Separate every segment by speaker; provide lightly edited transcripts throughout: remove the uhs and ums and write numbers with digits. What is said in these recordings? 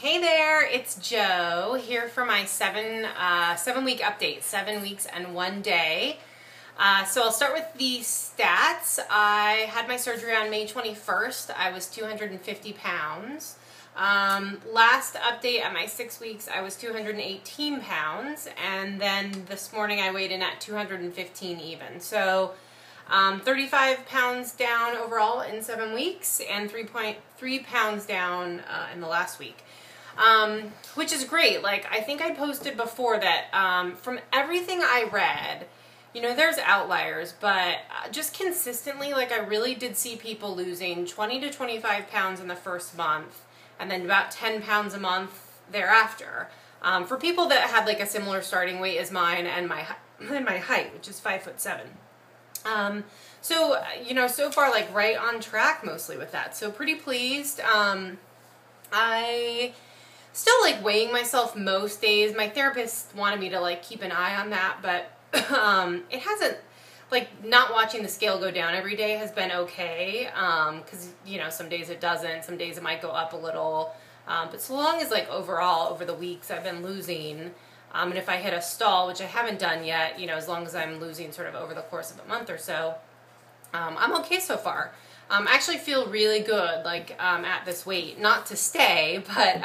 Speaker 1: Hey there, it's Jo here for my 7-week update, 7 weeks and 1 day. So I'll start with the stats. I had my surgery on May 21st. I was 250 pounds. Last update at my 6 weeks, I was 218 pounds. And then this morning I weighed in at 215 even. So 35 pounds down overall in 7 weeks and 3.3 pounds down in the last week. Which is great. Like, I think I posted before that from everything I read, you know, there's outliers, but just consistently, like, I really did see people losing 20 to 25 pounds in the first month and then about 10 pounds a month thereafter. For people that had like a similar starting weight as mine and my height, which is 5'7". So, you know, so far, like, right on track mostly with that. So pretty pleased. I still like weighing myself most days. My therapist wanted me to like keep an eye on that, but it hasn't, like, not watching the scale go down every day has been okay. Cause you know, some days it doesn't, some days it might go up a little. But so long as like overall over the weeks I've been losing, and if I hit a stall, which I haven't done yet, you know, as long as I'm losing sort of over the course of a month or so, I'm okay so far. I actually feel really good, like, at this weight. Not to stay, but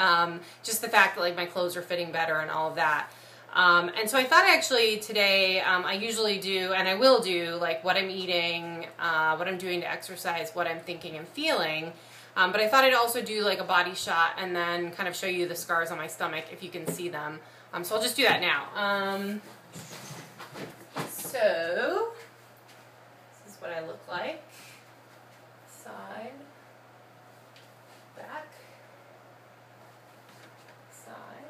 Speaker 1: just the fact that, like, my clothes are fitting better and all of that. And so I thought actually today, I usually do, and I will do, like, what I'm eating, what I'm doing to exercise, what I'm thinking and feeling. But I thought I'd also do, like, a body shot and then kind of show you the scars on my stomach if you can see them. So I'll just do that now. So this is what I look like. Side, back, side.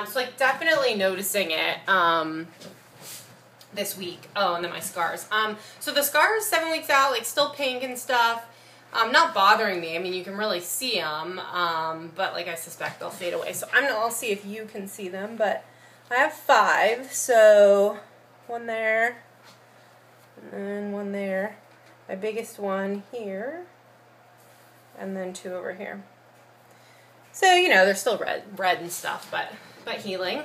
Speaker 1: So like definitely noticing it this week. Oh, and then my scars. So the scars 7 weeks out, like, still pink and stuff. Not bothering me. I mean, you can really see them, but like I suspect they'll fade away. So I'll see if you can see them, but I have 5. So one there, and then one there. My biggest one here, and then 2 over here. So, you know, they're still red and stuff, but healing.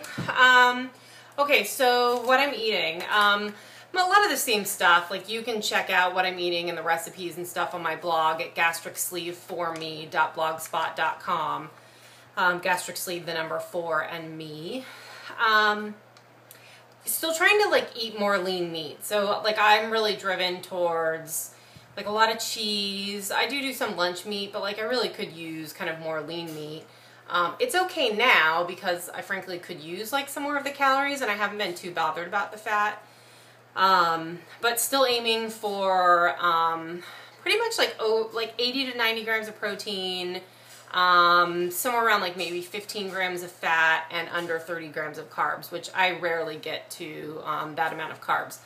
Speaker 1: Okay, so what I'm eating. A lot of the same stuff. Like, you can check out what I'm eating and the recipes and stuff on my blog at gastricsleeve4me.blogspot.com. Gastric sleeve, the number 4, and me. Still trying to, like, eat more lean meat. So, like, I'm really driven towards, like, a lot of cheese. I do some lunch meat, but, like, I really could use kind of more lean meat. It's okay now because I frankly could use, like, some more of the calories, and I haven't been too bothered about the fat. But still aiming for pretty much like 80 to 90 grams of protein, somewhere around like maybe 15 grams of fat and under 30 grams of carbs, which I rarely get to that amount of carbs.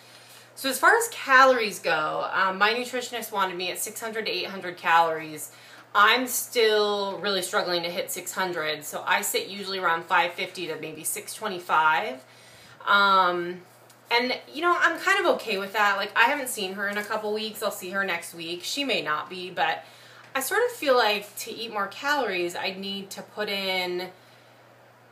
Speaker 1: So as far as calories go, my nutritionist wanted me at 600 to 800 calories. I'm still really struggling to hit 600, so I sit usually around 550 to maybe 625. And, you know, I'm kind of okay with that. Like, I haven't seen her in a couple weeks. I'll see her next week. She may not be, but I sort of feel like to eat more calories, I need to put in,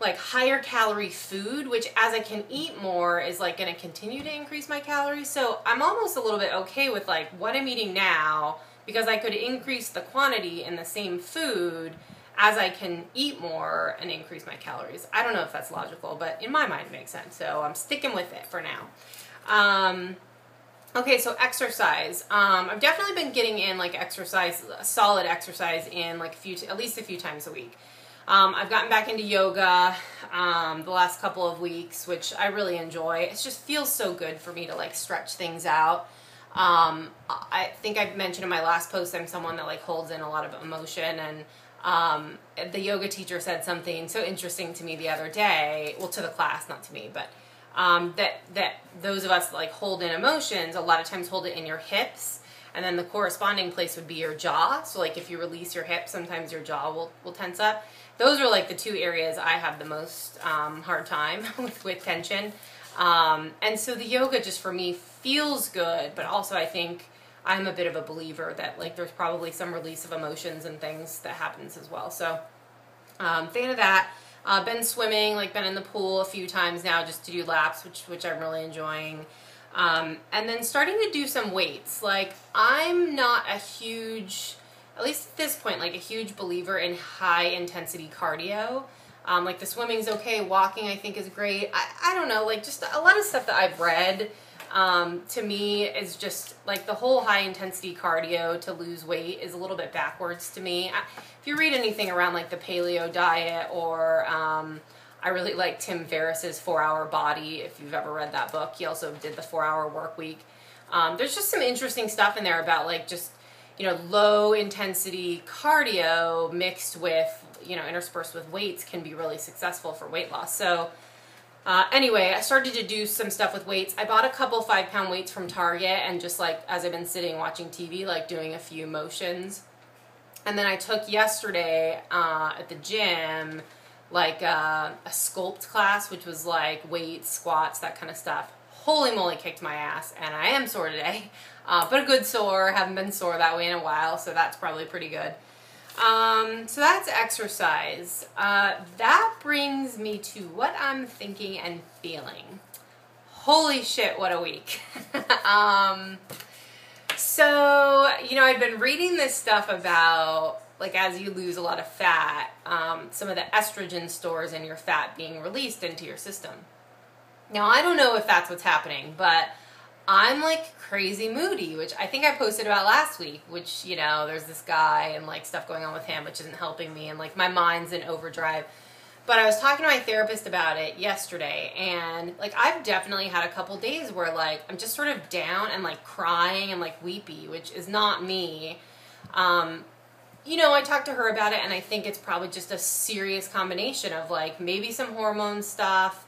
Speaker 1: like, higher calorie food, which as I can eat more is, like, going to continue to increase my calories. So I'm almost a little bit okay with, like, what I'm eating now, because I could increase the quantity in the same food as I can eat more and increase my calories. I don't know if that's logical, but in my mind it makes sense. So I'm sticking with it for now. Okay, so exercise. I've definitely been getting in, like, exercise, solid exercise in, like, at least a few times a week. I've gotten back into yoga the last couple of weeks, which I really enjoy. It just feels so good for me to, like, stretch things out. I think I mentioned in my last post I'm someone that, like, holds in a lot of emotion, and the yoga teacher said something so interesting to me the other day, well, to the class, not to me, but that those of us that, like, hold in emotions a lot of times hold it in your hips, and then the corresponding place would be your jaw. So, like, if you release your hips, sometimes your jaw will tense up. Those are, like, the 2 areas I have the most hard time with tension. And so the yoga just for me feels good, but also I think I'm a bit of a believer that, like, there's probably some release of emotions and things that happens as well. So Fan of that. Been swimming, like been in the pool a few times now just to do laps, which I'm really enjoying. And then starting to do some weights. Like, I'm not a huge, at least at this point, like a huge believer in high intensity cardio. Like the swimming's okay, walking I think is great. I don't know, like just a lot of stuff that I've read to me is just like the whole high intensity cardio to lose weight is a little bit backwards to me. If you read anything around like the paleo diet or I really like Tim Ferriss's 4-Hour Body, if you've ever read that book. He also did the 4-Hour Work Week. There's just some interesting stuff in there about like just, you know, low intensity cardio mixed with, you know, interspersed with weights can be really successful for weight loss. So anyway, I started to do some stuff with weights. I bought a couple 5-pound weights from Target and just like, as I've been sitting watching TV, like doing a few motions. And then I took yesterday at the gym, like a sculpt class, which was like weights, squats, that kind of stuff. Holy moly, kicked my ass, and I am sore today, but a good sore. Haven't been sore that way in a while, so that's probably pretty good. So that's exercise. That brings me to what I'm thinking and feeling. Holy shit, what a week. So, you know, I've been reading this stuff about, like, as you lose a lot of fat, some of the estrogen stores in your fat being released into your system. Now, I don't know if that's what's happening, but I'm like crazy moody, which I think I posted about last week, which, you know, there's this guy and like stuff going on with him, which isn't helping me, and like my mind's in overdrive. But I was talking to my therapist about it yesterday, and like I've definitely had a couple days where like I'm just sort of down and like crying and like weepy, which is not me. You know, I talked to her about it, and I think it's probably just a serious combination of like maybe some hormone stuff,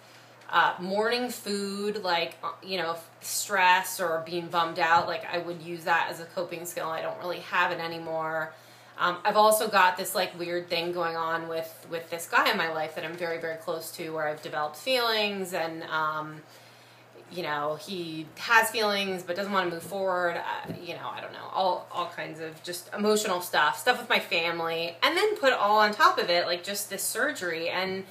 Speaker 1: morning food, like, you know, stress or being bummed out. Like I would use that as a coping skill. I don't really have it anymore. I've also got this like weird thing going on with this guy in my life that I'm very, very close to, where I've developed feelings, and you know, he has feelings but doesn't want to move forward. You know, I don't know, all kinds of just emotional stuff with my family, and then put all on top of it like just this surgery. And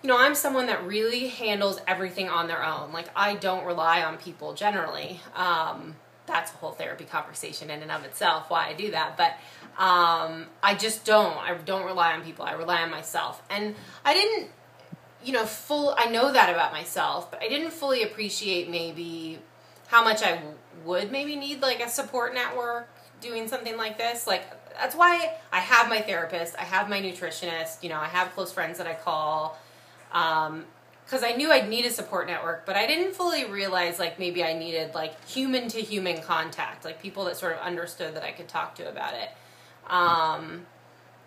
Speaker 1: you know, I'm someone that really handles everything on their own. Like, I don't rely on people generally. That's a whole therapy conversation in and of itself, why I do that. But I just don't. I don't rely on people. I rely on myself. And I didn't, you know, I know that about myself, but I didn't fully appreciate maybe how much I would maybe need, like, a support network doing something like this. Like, that's why I have my therapist. I have my nutritionist. You know, I have close friends that I call. Because I knew I'd need a support network, but I didn't fully realize like maybe I needed like human to human contact, like people that sort of understood that I could talk to about it.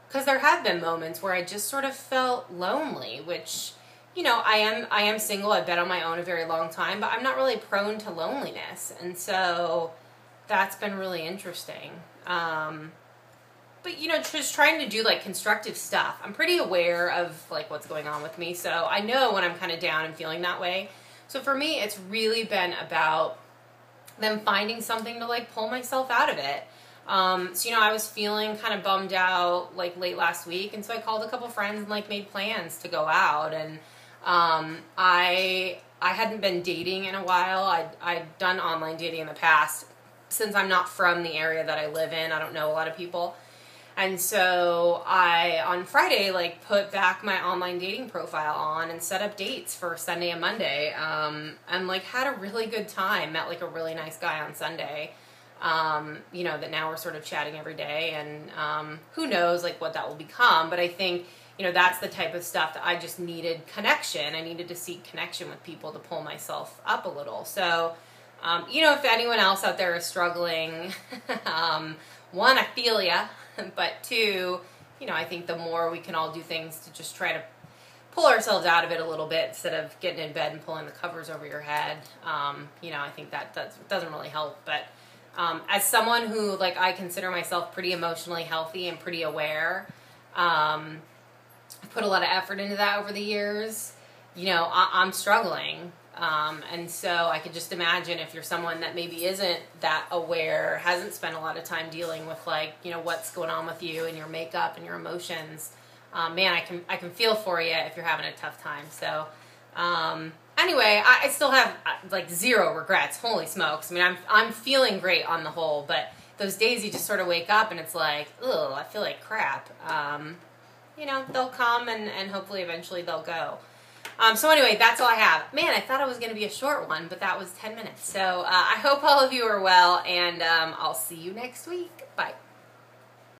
Speaker 1: Because there have been moments where I just sort of felt lonely, which, you know, I am single. I've been on my own a very long time, but I'm not really prone to loneliness, and so that's been really interesting. But, you know, just trying to do, like, constructive stuff. I'm pretty aware of, like, what's going on with me, so I know when I'm kind of down and feeling that way. So for me, it's really been about them finding something to, like, pull myself out of it. So, you know, I was feeling kind of bummed out, like, late last week, and so I called a couple friends and, like, made plans to go out. And I hadn't been dating in a while. I'd done online dating in the past. Since I'm not from the area that I live in, I don't know a lot of people. And so I, on Friday, like, put back my online dating profile on and set up dates for Sunday and Monday, and, like, had a really good time. Met, like, a really nice guy on Sunday, you know, that now we're sort of chatting every day, and who knows, like, what that will become. But I think, you know, that's the type of stuff that I just needed connection. I needed to seek connection with people to pull myself up a little. So, you know, if anyone else out there is struggling, one, I feel ya. But two, you know, I think the more we can all do things to just try to pull ourselves out of it a little bit instead of getting in bed and pulling the covers over your head, you know, I think that doesn't really help. But as someone who, like, I consider myself pretty emotionally healthy and pretty aware, I put a lot of effort into that over the years. You know, I'm struggling. And so I could just imagine if you're someone that maybe isn't that aware, hasn't spent a lot of time dealing with, like, you know, what's going on with you and your makeup and your emotions, man, I can feel for you if you're having a tough time. So, anyway, I still have like zero regrets. Holy smokes! I mean, I'm feeling great on the whole, but those days you just sort of wake up and it's like, ugh, I feel like crap. You know, they'll come and hopefully eventually they'll go. So anyway, that's all I have. Man, I thought it was going to be a short one, but that was 10 minutes. So I hope all of you are well, and I'll see you next week. Bye.